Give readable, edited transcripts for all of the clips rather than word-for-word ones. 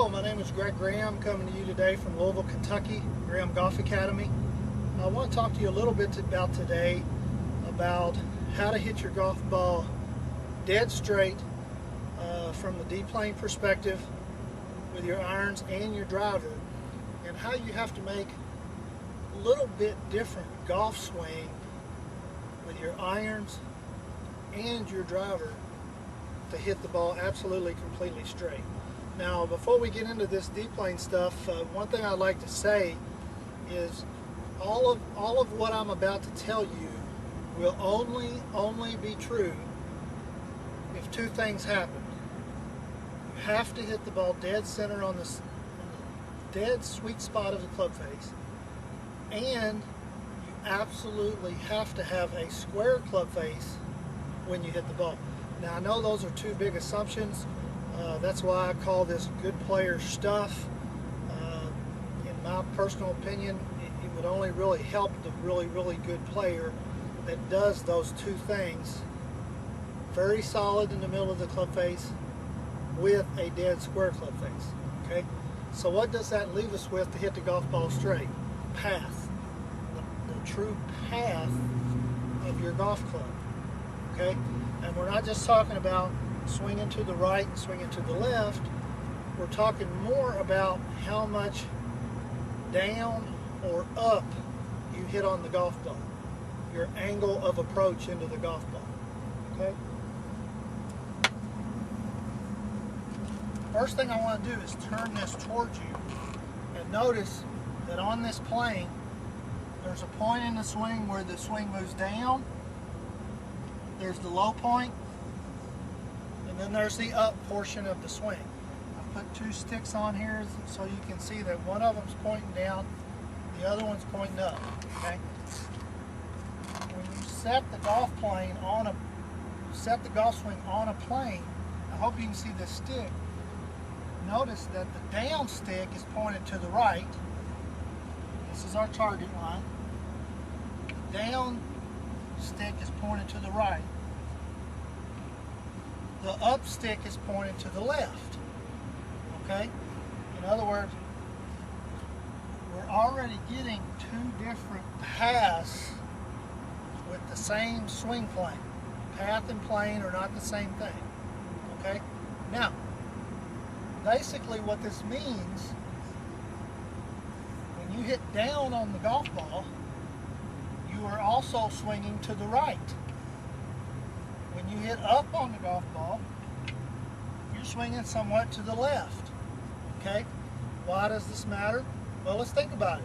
Hello, my name is Graham, coming to you today from Louisville, Kentucky, Graham Golf Academy. I want to talk to you a little bit about today about how to hit your golf ball dead straight from the Dplane perspective with your irons and your driver, and how you have to make a little bit different golf swing with your irons and your driver to hit the ball absolutely completely straight. Now, before we get into this Dplane stuff, one thing I'd like to say is all of what I'm about to tell you will only be true if two things happen. You have to hit the ball dead center on the dead sweet spot of the club face, and you absolutely have to have a square club face when you hit the ball. Now, I know those are two big assumptions. That's why I call this good player stuff. In my personal opinion, it would only really help the really good player that does those two things. Very solid in the middle of the club face with a dead square club face. Okay, so what does that leave us with to hit the golf ball straight? Path, the true path of your golf club. Okay, and we're not just talking about swinging to the right and swinging to the left. We're talking more about how much down or up you hit on the golf ball, your angle of approach into the golf ball. Okay? First thing I want to do is turn this towards you, and notice that on this plane there's a point in the swing where the swing moves down. There's the low point, and then there's the up portion of the swing. I put two sticks on here so you can see that one of them's pointing down, the other one's pointing up. Okay. When you set the golf swing on a plane, I hope you can see this stick. Notice that the down stick is pointed to the right. This is our target line. The down stick is pointed to the right. The up stick is pointed to the left. Okay? In other words, we're already getting two different paths with the same swing plane. Path and plane are not the same thing. Okay? Now, basically what this means, when you hit down on the golf ball, you are also swinging to the right. When you hit up on the golf ball, you're swinging somewhat to the left. Okay? Why does this matter? Well, let's think about it.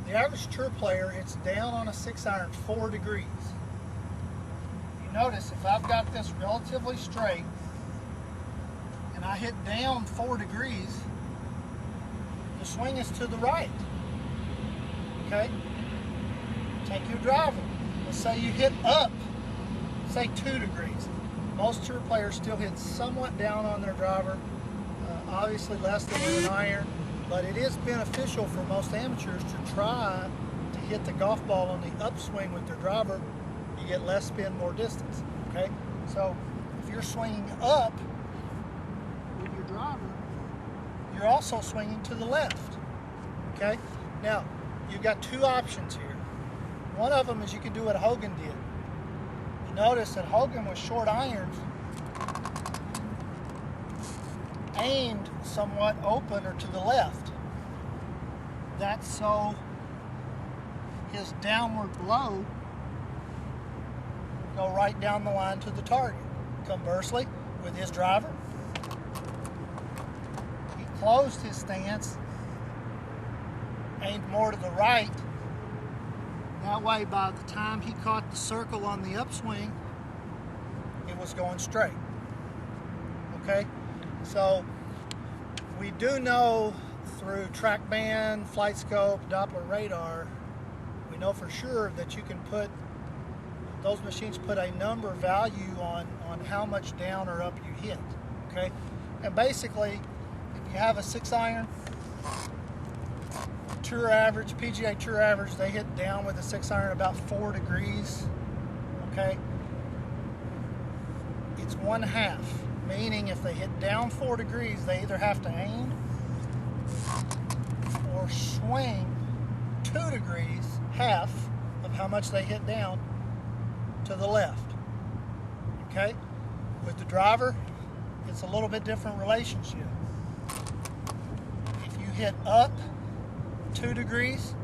The average tour player hits down on a 6-iron 4 degrees. You notice if I've got this relatively straight and I hit down 4 degrees, the swing is to the right. Okay? Take your driver. Let's say you hit up, say 2 degrees. Most tour players still hit somewhat down on their driver, obviously less than with an iron, but it is beneficial for most amateurs to try to hit the golf ball on the upswing with their driver. You get less spin, more distance. Okay, so if you're swinging up with your driver, you're also swinging to the left. Okay, now you've got two options here. One of them is you can do what Hogan did. You notice that Hogan with short irons aimed somewhat open or to the left. That's so his downward blow would go right down the line to the target. Conversely, with his driver, he closed his stance, aimed more to the right. That way, by the time he caught the circle on the upswing, it was going straight. Okay? So, we do know through TrackMan, Flight Scope, Doppler radar, we know for sure that you can put, those machines put a number value on how much down or up you hit. Okay? And basically, if you have a 6-iron, tour average, PGA Tour average, they hit down with a 6-iron about 4 degrees. Okay? It's 1/2. Meaning if they hit down 4 degrees, they either have to aim or swing 2 degrees, half of how much they hit down, to the left. Okay? With the driver, it's a little bit different relationship. If you hit up 2 degrees,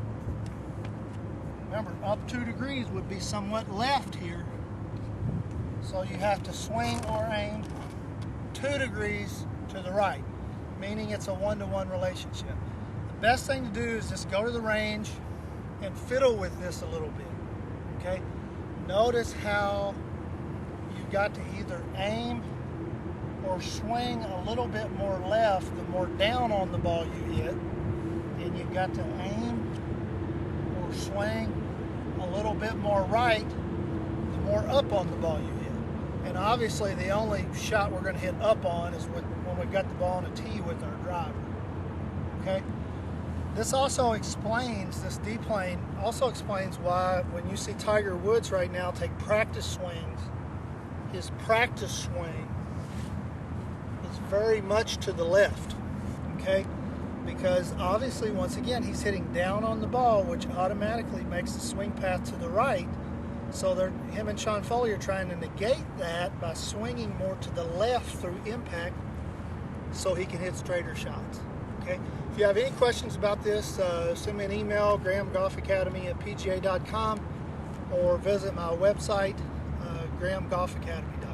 remember, up 2 degrees would be somewhat left here. So you have to swing or aim 2 degrees to the right, meaning it's a 1-to-1 relationship. The best thing to do is just go to the range and fiddle with this a little bit. Okay? Notice how you've got to either aim or swing a little bit more left the more down on the ball you hit, and you've got to aim or swing a little bit more right the more up on the ball you hit. And obviously the only shot we're going to hit up on is when we've got the ball on a tee with our driver. Okay? This also explains, this Dplane also explains why when you see Tiger Woods right now take practice swings, his practice swing is very much to the left. Okay? Because obviously, once again, he's hitting down on the ball, which automatically makes the swing path to the right. So him and Sean Foley are trying to negate that by swinging more to the left through impact so he can hit straighter shots. Okay? If you have any questions about this, send me an email, grahamgolfacademy@pga.com, or visit my website, grahamgolfacademy.com.